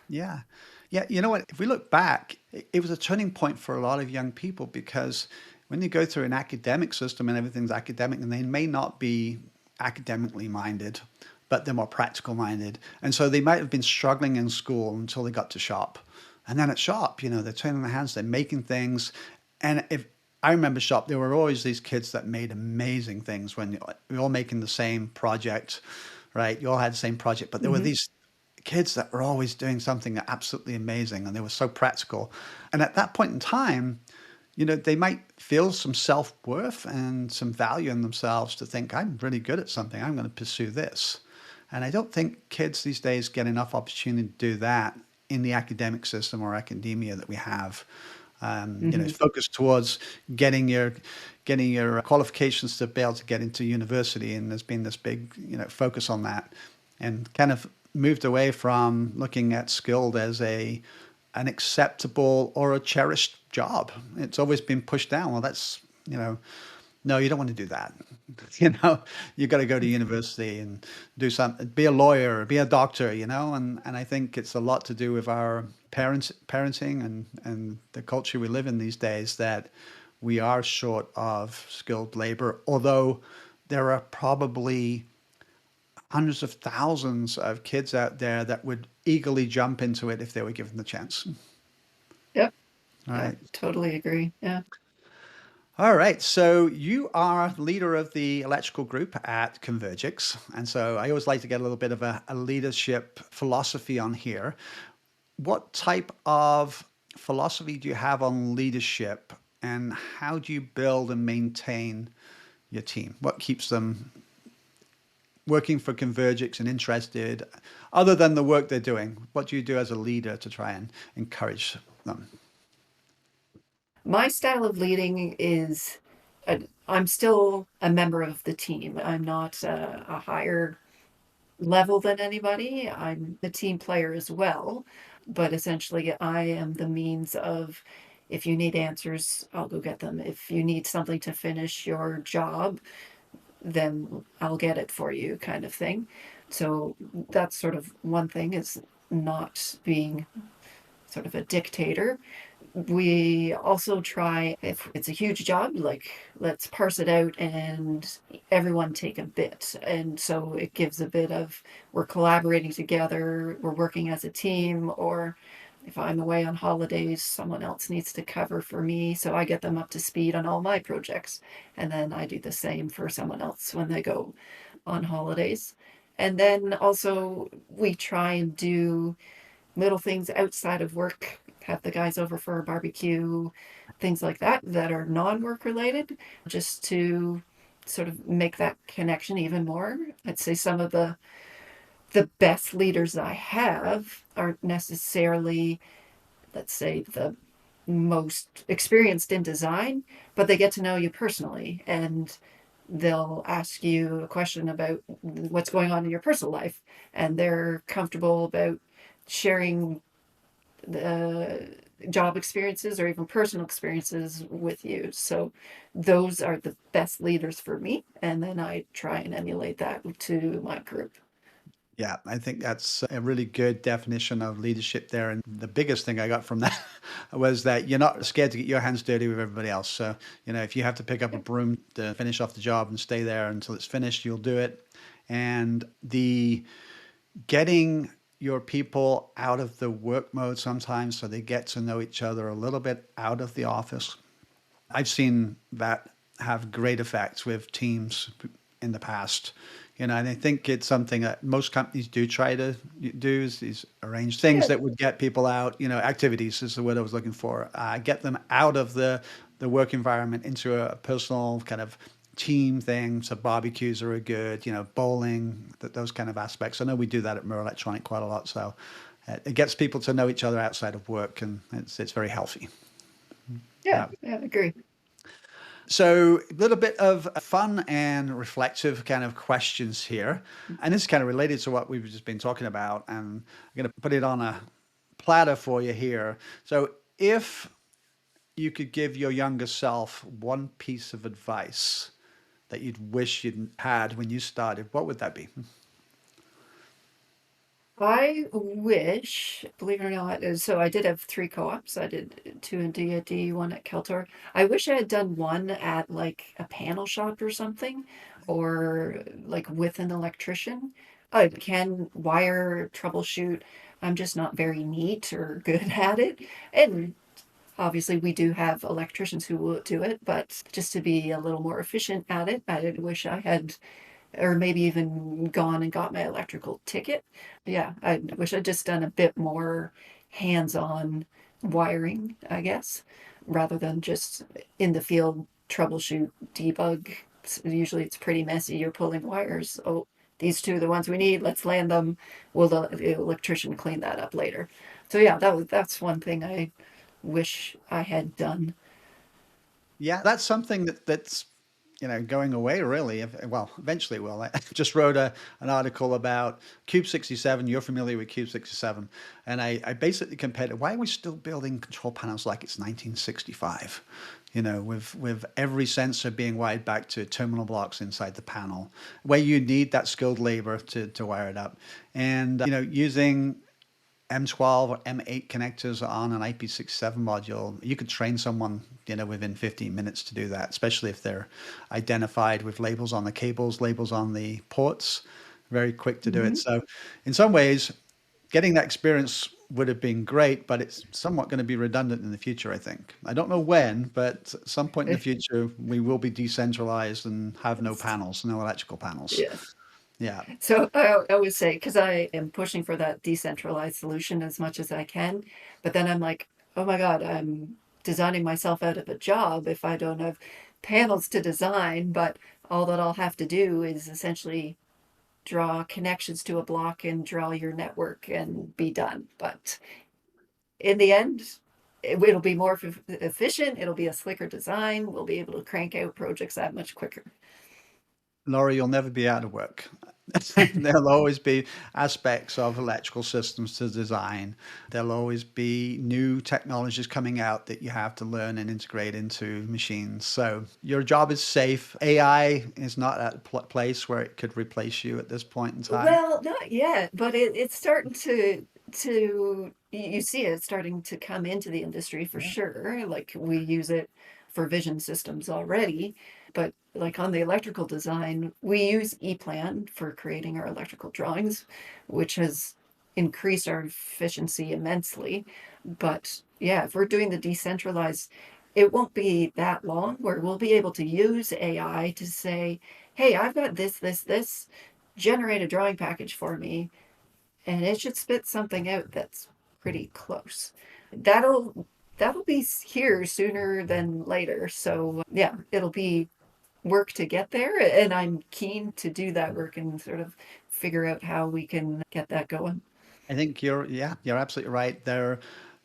Yeah. Yeah. You know what? If we look back, it was a turning point for a lot of young people because when you go through an academic system and everything's academic, and they may not be academically minded, but they're more practical minded. And so they might have been struggling in school until they got to shop. And then at shop, they're turning their hands, they're making things. And if I remember shop, there were always these kids that made amazing things when we were all making the same project, right? You all had the same project, but there were Hmm. these kids that were always doing something absolutely amazing and they were so practical. And at that point in time, they might feel some self-worth and some value in themselves to think, I'm really good at something, I'm going to pursue this. And I don't think kids these days get enough opportunity to do that in the academic system or academia that we have. Hmm. It's focused towards getting your qualifications to be able to get into university, and there's been this big focus on that, and kind of moved away from looking at skilled as an acceptable or a cherished job. It's always been pushed down. Well, that's No, you don't want to do that. You know, you got to go to university and do something, be a lawyer, be a doctor, and I think it's a lot to do with our parenting and the culture we live in these days that we are short of skilled labor, although there are probably hundreds of thousands of kids out there that would eagerly jump into it if they were given the chance. Yep. All Yeah, right. totally agree. Yeah. All right, so you are leader of the electrical group at Convergex, and so I always like to get a little bit of a leadership philosophy on here. What type of philosophy do you have on leadership, and how do you build and maintain your team? What keeps them working for Convergex and interested, other than the work they're doing? What do you do as a leader to try and encourage them? My style of leading is I'm still a member of the team. I'm not a higher level than anybody. I'm a team player as well, but essentially I am the means of if you need answers, I'll go get them. If you need something to finish your job, then I'll get it for you, kind of thing. So that's sort of one thing is not being sort of a dictator. We also try, if it's a huge job, like let's parse it out and everyone take a bit. And so it gives a bit of we're collaborating together, we're working as a team, or if I'm away on holidays, someone else needs to cover for me. So I get them up to speed on all my projects. And then I do the same for someone else when they go on holidays. And then also, we try and do little things outside of work, have the guys over for a barbecue, things like that that are non-work related, just to sort of make that connection even more. I'd say some of the best leaders I have aren't necessarily, let's say, the most experienced in design, but they get to know you personally and they'll ask you a question about what's going on in your personal life and they're comfortable about sharing the job experiences or even personal experiences with you. So those are the best leaders for me. And then I try and emulate that to my group. Yeah, I think that's a really good definition of leadership there. And the biggest thing I got from that was that you're not scared to get your hands dirty with everybody else. So, if you have to pick up a Yeah. broom to finish off the job and stay there until it's finished, you'll do it. And the getting your people out of the work mode sometimes so they get to know each other a little bit out of the office. I've seen that have great effects with teams in the past. And I think it's something that most companies do try to do is arrange things Yeah. that would get people out. Activities is the word I was looking for. Get them out of the work environment into a personal kind of team thing. So barbecues are a good, bowling, those kind of aspects. I know we do that at Mirror Electronic quite a lot. So it gets people to know each other outside of work, and it's very healthy. Yeah. Yeah. Yeah. I agree. So, a little bit of fun and reflective kind of questions here. And this is kind of related to what we've just been talking about. And I'm going to put it on a platter for you here. So, if you could give your younger self one piece of advice that you'd wish you'd had when you started, what would that be? I wish, believe it or not, so I did have three co-ops. I did two in DoD, one at Keltor. I wish I had done one at like a panel shop or something, or like with an electrician. I can wire troubleshoot. I'm just not very neat or good at it. And obviously, we do have electricians who will do it, but just to be a little more efficient at it, I wish I had or maybe even gone and got my electrical ticket. Yeah, I wish I'd just done a bit more hands-on wiring, I guess, rather than just in the field troubleshoot, debug. Usually it's pretty messy. You're pulling wires. Oh, these two are the ones we need. Let's land them. Will the electrician clean that up later? So yeah, that's one thing I wish I had done. Yeah, that's something that's going away really. Well, eventually it will. I just wrote an article about Cube 67. You're familiar with Cube 67. And I basically compared it. Why are we still building control panels like it's 1965? With every sensor being wired back to terminal blocks inside the panel, where you need that skilled labor to wire it up. And, using M12 or M8 connectors on an IP67 module, you could train someone, within 15 minutes to do that, especially if they're identified with labels on the cables, labels on the ports, very quick to do it. Hmm. So in some ways, getting that experience would have been great, but it's somewhat going to be redundant in the future, I think. I don't know when, but at some point in the future, we will be decentralized and have no panels, no electrical panels. Yes. Yeah. So I always say, because I am pushing for that decentralized solution as much as I can, but then I'm like, oh my God, I'm designing myself out of a job if I don't have panels to design, but all that I'll have to do is essentially draw connections to a block and draw your network and be done. But in the end, it'll be more efficient, it'll be a slicker design, we'll be able to crank out projects that much quicker. Laurie, you'll never be out of work. There'll always be aspects of electrical systems to design. There'll always be new technologies coming out that you have to learn and integrate into machines. So your job is safe. AI is not at a place where it could replace you at this point in time. Well, not yet, but it's starting to you see it starting to come into the industry for Yeah. sure. Like we use it for vision systems already, but like on the electrical design, we use ePlan for creating our electrical drawings, which has increased our efficiency immensely. But yeah, if we're doing the decentralized, it won't be that long where we'll be able to use AI to say, hey, I've got this, generate a drawing package for me, and it should spit something out that's pretty close. That'll be here sooner than later. So yeah, it'll be work to get there, and I'm keen to do that work and sort of figure out how we can get that going. I think you're absolutely right. There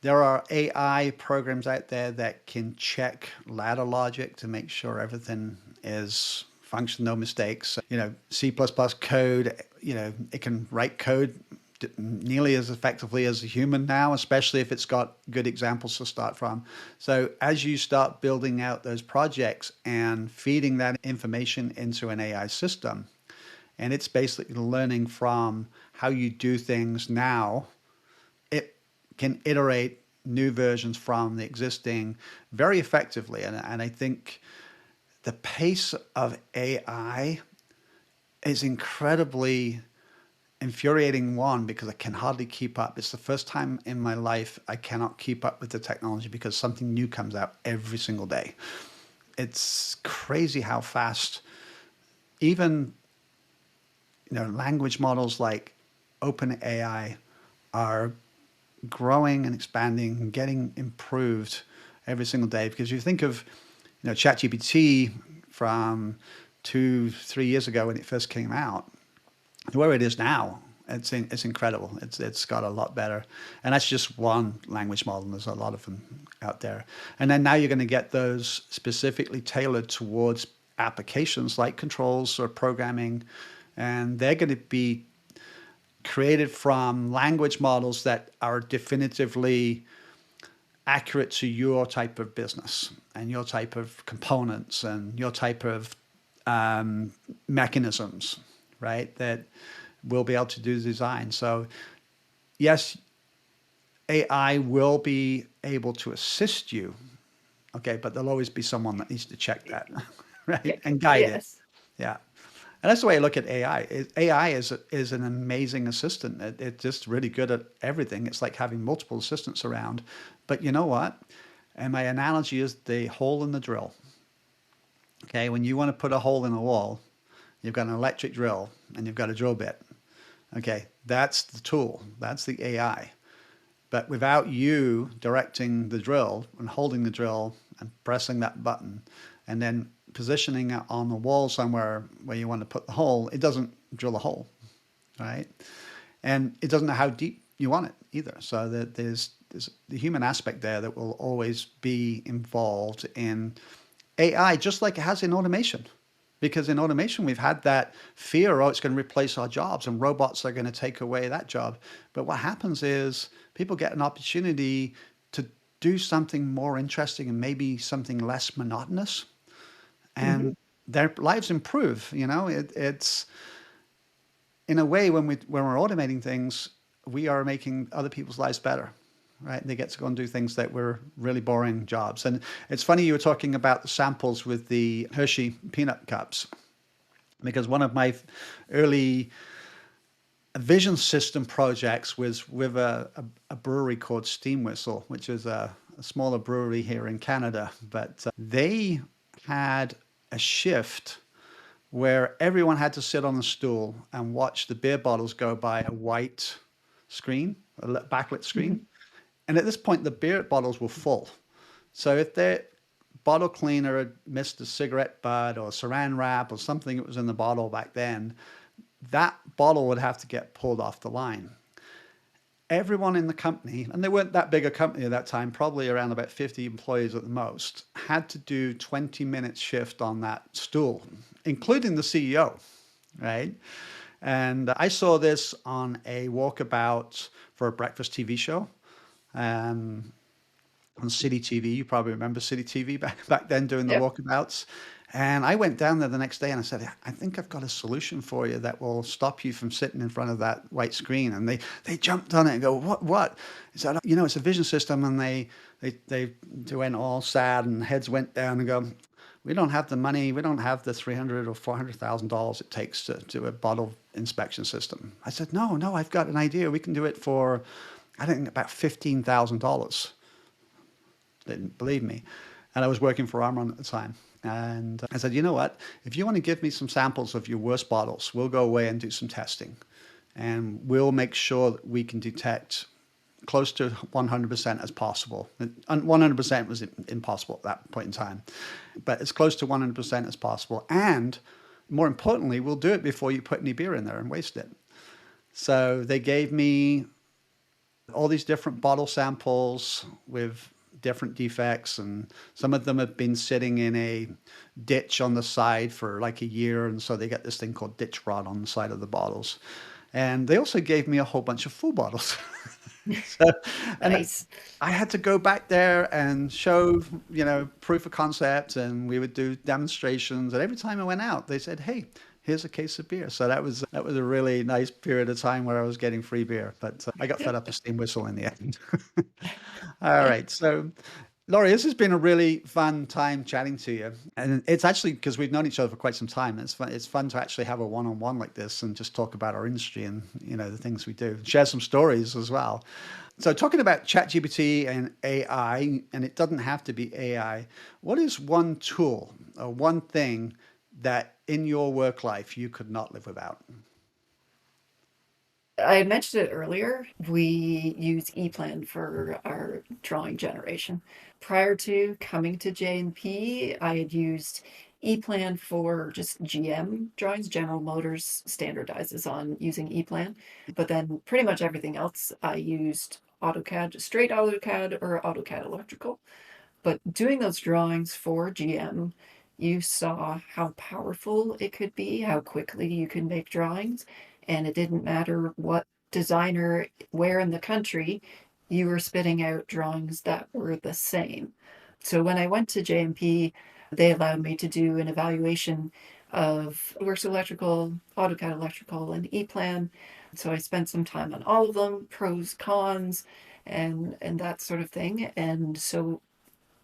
are AI programs out there that can check ladder logic to make sure everything is function, no mistakes. C++ code, it can write code nearly as effectively as a human now, especially if it's got good examples to start from. So as you start building out those projects and feeding that information into an AI system, and it's basically learning from how you do things now, it can iterate new versions from the existing very effectively. And I think the pace of AI is incredibly infuriating, one, because I can hardly keep up. It's the first time in my life I cannot keep up with the technology because something new comes out every single day. It's crazy how fast even language models like OpenAI are growing and expanding and getting improved every single day. Because you think of ChatGPT from 2, 3 years ago when it first came out, where it is now, it's incredible. It's got a lot better, and that's just one language model. There's a lot of them out there, and then now you're going to get those specifically tailored towards applications like controls or programming, and they're going to be created from language models that are definitively accurate to your type of business and your type of components and your type of mechanisms, right? That will be able to do the design. So, yes, AI will be able to assist you, okay, but there'll always be someone that needs to check that, right, Okay. and guide it. Yes. Yeah. And that's the way I look at AI. AI is an amazing assistant. It's just really good at everything. It's like having multiple assistants around. But you know what? And my analogy is the hole in the drill. Okay, when you want to put a hole in a wall, you've got an electric drill and you've got a drill bit. Okay, that's the tool. That's the AI. But without you directing the drill and holding the drill and pressing that button and then positioning it on the wall somewhere where you want to put the hole, it doesn't drill a hole, right? And it doesn't know how deep you want it either. So that there's the human aspect there that will always be involved in AI, just like it has in automation. Because in automation, we've had that fear, oh, it's going to replace our jobs and robots are going to take away that job. But what happens is people get an opportunity to do something more interesting and maybe something less monotonous, Hmm. and their lives improve. It's in a way when we're automating things, we are making other people's lives better, right? They get to go and do things that were really boring jobs. And it's funny you were talking about the samples with the Hershey peanut cups, because one of my early vision system projects was with a brewery called Steam Whistle, which is a smaller brewery here in Canada. But they had a shift where everyone had to sit on a stool and watch the beer bottles go by a white screen, a backlit screen. Hmm. And at this point, the beer bottles were full. So if their bottle cleaner had missed a cigarette butt or saran wrap or something that was in the bottle back then, that bottle would have to get pulled off the line. Everyone in the company, and they weren't that big a company at that time, probably around about 50 employees at the most, had to do 20 minutes shift on that stool, including the CEO, right? And I saw this on a walkabout for a breakfast TV show. Um, on City TV. You probably remember City TV back then doing the Yep. walkabouts. And I went down there the next day and I said, I think I've got a solution for you that will stop you from sitting in front of that white screen. And they jumped on it and go, what? He said, it's a vision system. And they went all sad and heads went down and go, we don't have the money. We don't have the 300 or $400,000 it takes to do a bottle inspection system. I said, no, I've got an idea. We can do it for, I think, about $15,000. They didn't believe me. And I was working for Armron at the time. And I said, you know what? If you want to give me some samples of your worst bottles, we'll go away and do some testing. And we'll make sure that we can detect close to 100% as possible. And 100% was impossible at that point in time. But as close to 100% as possible. And more importantly, we'll do it before you put any beer in there and waste it. So they gave me all these different bottle samples with different defects, and some of them have been sitting in a ditch on the side for like a year, and so they get this thing called ditch rot on the side of the bottles. And they also gave me a whole bunch of full bottles. So, and Nice. I had to go back there and show, proof of concept, and we would do demonstrations. And every time I went out, they said, "Hey, here's a case of beer." So that was a really nice period of time where I was getting free beer. But I got fed up with Steam Whistle in the end. All right, so Laurie, this has been a really fun time chatting to you, and it's actually because we've known each other for quite some time. It's fun. It's fun to actually have a one-on-one like this and just talk about our industry and the things we do, share some stories as well. So, talking about ChatGPT and AI, and it doesn't have to be AI. What is one tool or one thing that in your work life you could not live without? I mentioned it earlier. We use ePlan for our drawing generation. Prior to coming to J&P, I had used ePlan for just GM drawings. General Motors standardizes on using ePlan, but then pretty much everything else I used AutoCAD, just straight AutoCAD or AutoCAD Electrical. But doing those drawings for GM, you saw how powerful it could be, how quickly you can make drawings, and it didn't matter what designer, where in the country, you were spitting out drawings that were the same. So when I went to JMP, they allowed me to do an evaluation of Works Electrical, AutoCAD Electrical, and ePlan. So I spent some time on all of them, pros, cons, and that sort of thing. And so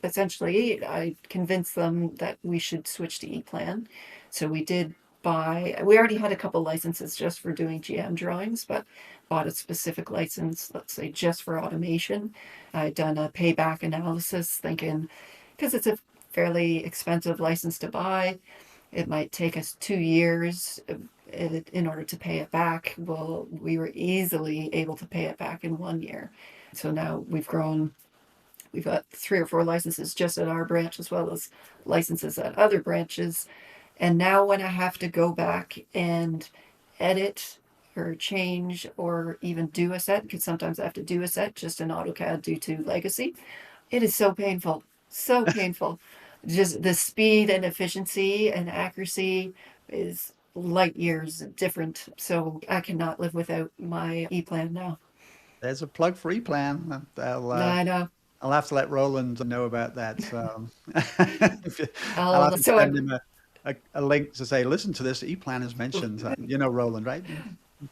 essentially, I convinced them that we should switch to ePlan. So we did we already had a couple licenses just for doing GM drawings, but bought a specific license, let's say just for automation. I'd done a payback analysis thinking, because it's a fairly expensive license to buy, it might take us 2 years in order to pay it back. Well, we were easily able to pay it back in 1 year. So now we've got 3 or 4 licenses just at our branch as well as licenses at other branches. And now when I have to go back and edit or change or even do a set, because sometimes I have to do a set just in AutoCAD due to legacy, it is so painful. So painful. Just the speed and efficiency and accuracy is light years different. So I cannot live without my e-plan now. There's a plug for ePlan. I know. I'll have to let Roland know about that. So I'll have to So send him a link to say, listen to this. ePlan is mentioned. You know Roland, right?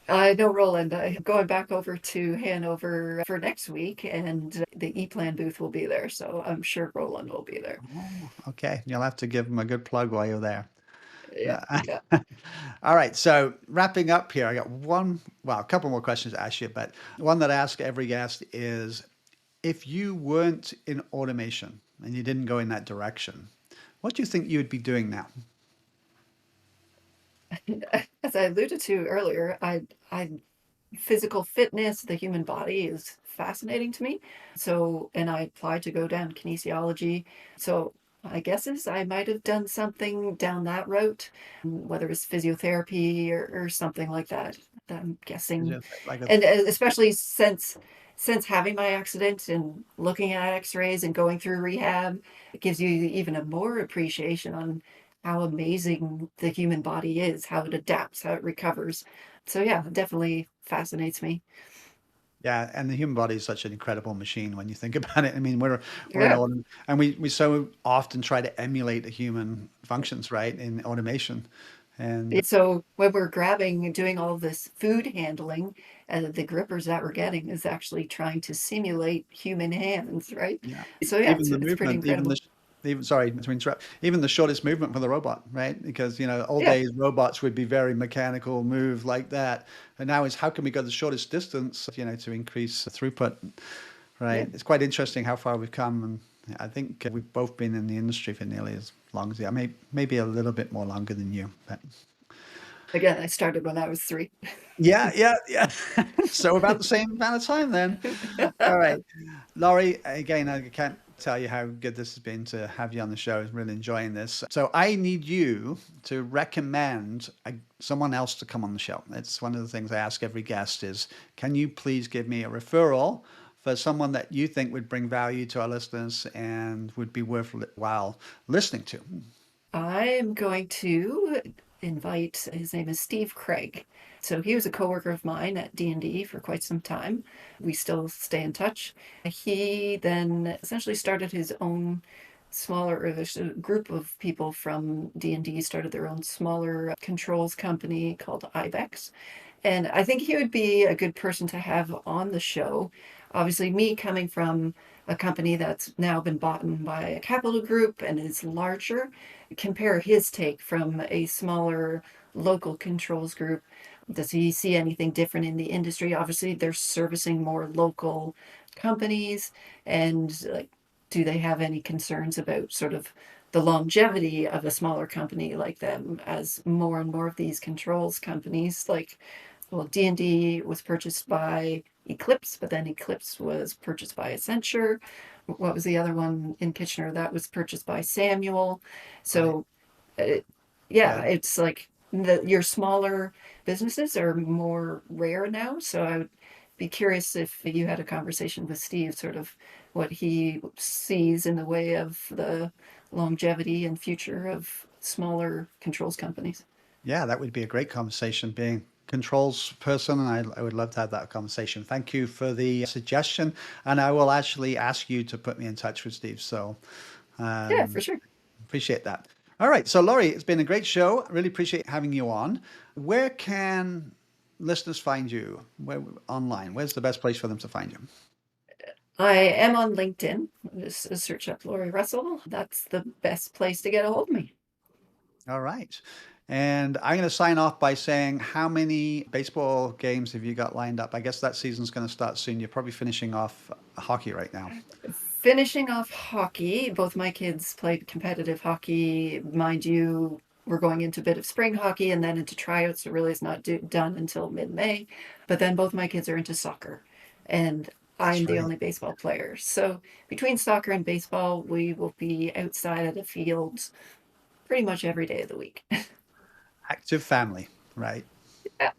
I know Roland. I'm going back over to Hanover for next week, and the e-plan booth will be there. So I'm sure Roland will be there. Oh, okay. You'll have to give him a good plug while you're there. Yeah, yeah. All right. So wrapping up here, I got a couple more questions to ask you, but one that I ask every guest is if you weren't in automation and you didn't go in that direction, what do you think you would be doing now? As I alluded to earlier, I physical fitness, the human body is fascinating to me. So, and I applied to go down kinesiology. So, I guess is I might have done something down that route, whether it's physiotherapy or something like that. I'm Is guessing, it like a and especially since having my accident and looking at X-rays and going through rehab, it gives you even a more appreciation on how amazing the human body is, how it adapts, how it recovers. So yeah, it definitely fascinates me. Yeah, and the human body is such an incredible machine when you think about it. I mean, we're in Yeah. autumn, and we so often try to emulate the human functions, right, in automation. And So when we're grabbing and doing all this food handling, the grippers that we're getting is actually trying to simulate human hands, right? yeah, So yeah, even the it's pretty movement, incredible. even sorry to interrupt, even the shortest movement for the robot, right? Because old Yeah, days robots would be very mechanical, move like that, and now is how can we go the shortest distance, to increase the throughput, yeah. right? It's quite interesting how far we've come, and I think we've both been in the industry for nearly as long as you. Maybe a little bit more longer than you, but. Again, I started when I was 3. Yeah, yeah, yeah. So about the same amount of time then. All right. Laurie, again, I can't tell you how good this has been to have you on the show. I'm really enjoying this. So I need you to recommend someone else to come on the show. It's one of the things I ask every guest is, can you please give me a referral for someone that you think would bring value to our listeners and would be worthwhile listening to? I'm going to invite, his name is Steve Craig. So he was a coworker of mine at D&D for quite some time. We still stay in touch. He then essentially started his own smaller, or there's a group of people from D&D started their own smaller controls company called Ibex. And I think he would be a good person to have on the show. Obviously, me coming from a company that's now been bought by a capital group and is larger, compare his take from a smaller local controls group. Does he see anything different in the industry? Obviously, they're servicing more local companies, and like, do they have any concerns about sort of the longevity of a smaller company like them as more and more of these controls companies like well, D&D was purchased by Eclipse, but then Eclipse was purchased by Accenture. What was the other one in Kitchener? That was purchased by Samuel. Right. So, uh, yeah, Yeah. it's like your smaller businesses are more rare now. So I would be curious if you had a conversation with Steve, sort of what he sees in the way of the longevity and future of smaller controls companies. Yeah, that would be a great conversation being controls person, and I would love to have that conversation. Thank you for the suggestion, and I will actually ask you to put me in touch with Steve. So Yeah, for um, sure. appreciate that. All right, so Laurie, it's been a great show. I really appreciate having you on. Where can listeners find you? Online? Where's the best place for them to find you? I am on LinkedIn. Just search up Lori Russell. That's the best place to get a hold of me. All right. And I'm going to sign off by saying, how many baseball games have you got lined up? I guess that season's going to start soon. You're probably finishing off hockey right now. Finishing off hockey, both my kids played competitive hockey. Mind you, we're going into a bit of spring hockey and then into tryouts, so really it's not done until mid-May. But then both my kids are into soccer, and I'm That's the right. only baseball player. So between soccer and baseball, we will be outside at the fields pretty much every day of the week. Active family, right? Yeah,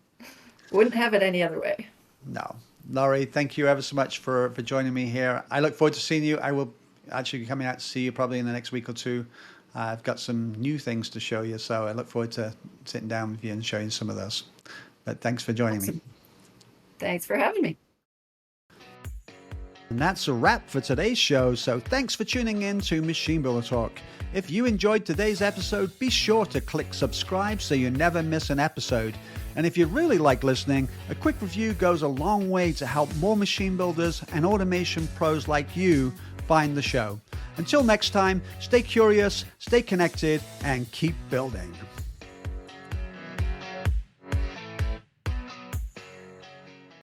wouldn't have it any other way. No. Laurie, thank you ever so much for joining me here. I look forward to seeing you. I will actually coming out to see you probably in the next week or two. I've got some new things to show you, so I look forward to sitting down with you and showing you some of those. But thanks for joining me. Awesome. Thanks for having me. And that's a wrap for today's show, so thanks for tuning in to Machine Builder Talk. If you enjoyed today's episode, be sure to click subscribe so you never miss an episode. And if you really like listening, a quick review goes a long way to help more machine builders and automation pros like you find the show. Until next time, stay curious, stay connected, and keep building.